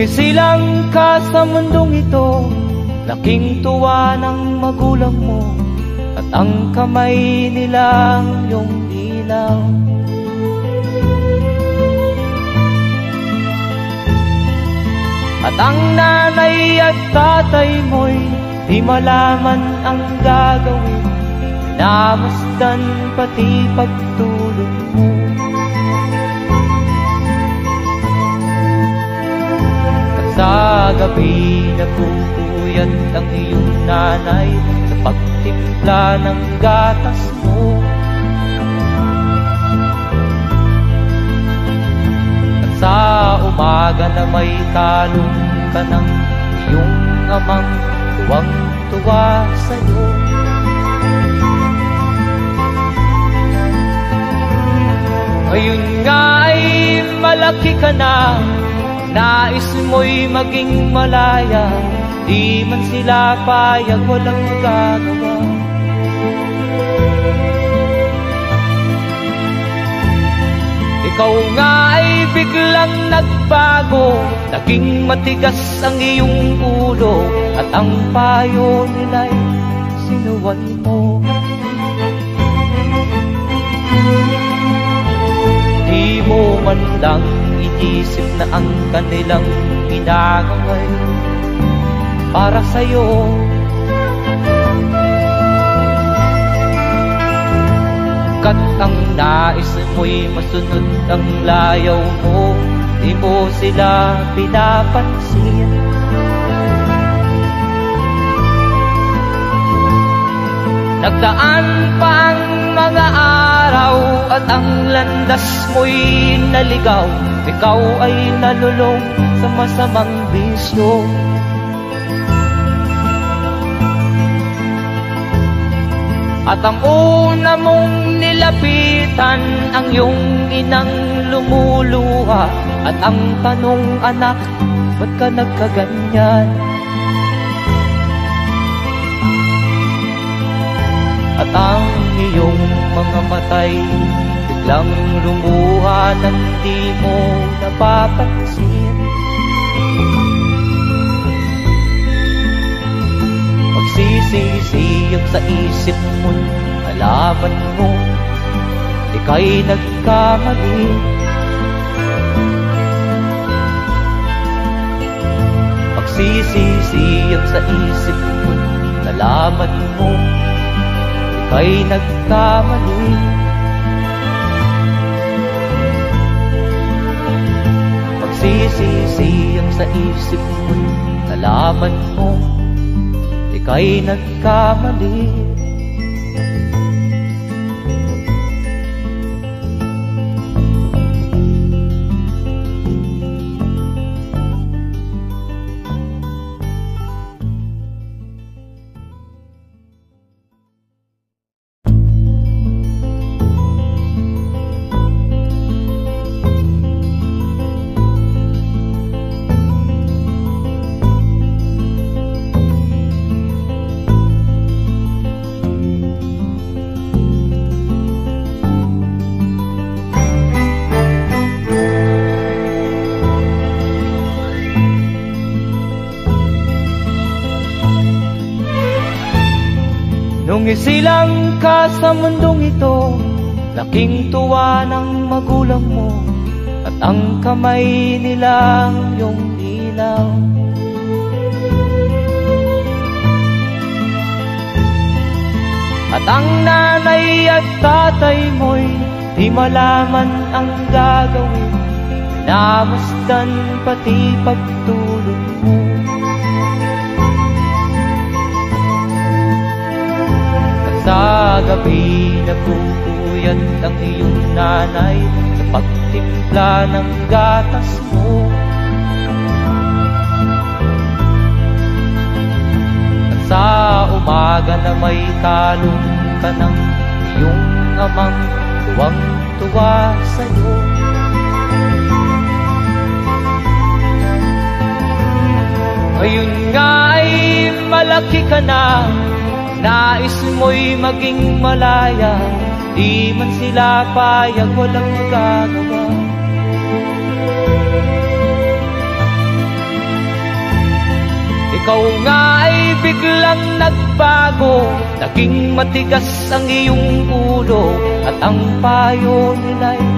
isilang ka sa mundong ito, laking tuwa ng magulang mo, at ang kamay nilang iyong ilaw. At ang nanay at tatay mo'y di malaman ang gagawin, namasdan pati pagtulog mo. At sa gabi nagpupuyat ang iyong nanay sa pagtimpla ng gatas mo. At sa umaga na may talong ka ng iyong amang tuwang-tuwa sa'yo. Ngayon nga ay malaki ka na, nais mo'y maging malaya, di man sila payag, walang magagawa. Ikaw nga ay biglang nagbago, naging matigas ang iyong ulo, at ang payo nila'y sinuway mo. Di mo man lang inisip na ang kanilang ginagaway para sa'yo. Kat ang nais mo'y masunod ang layaw mo, di mo sila pinapansin. Nagdaan pa ang mga araw at ang landas mo'y naligaw, ikaw ay nalulong sa masamang bisyo. At ang una mong nilapitan ang iyong inang lumuluha, at ang tanong, anak, ba't ka nagkaganyan? At ang iyong mga matay biglang lumuha nang di mo napapansin. Magsisisiyag sa isip mo, nalaman mo ika'y nagkamali. Magsisisiyag sa isip mo, nalaman mo ika'y nagkamali. Magsisisiyag sa isip mo, nalaman mo ika'y nagkamali. Nung isilang ka sa mundong ito, laking tuwa ng magulang mo, at ang kamay nilang iyong ilaw. At ang nanay at tatay mo'y di malaman ang gagawin, namasdan pati pagtulog mo. Sa gabi nagpupuyat ang iyong nanay sa pagtimpla ng gatas mo. At sa umaga na may talong ka ng iyong amang tuwang-tuwa sa'yo. Ngayon nga ay malaki ka na, nais mo'y maging malaya, di man sila payag, walang magagawa. ikaw nga ay biglang nagbago. Naging matigas ang iyong ulo at ang payo nila'y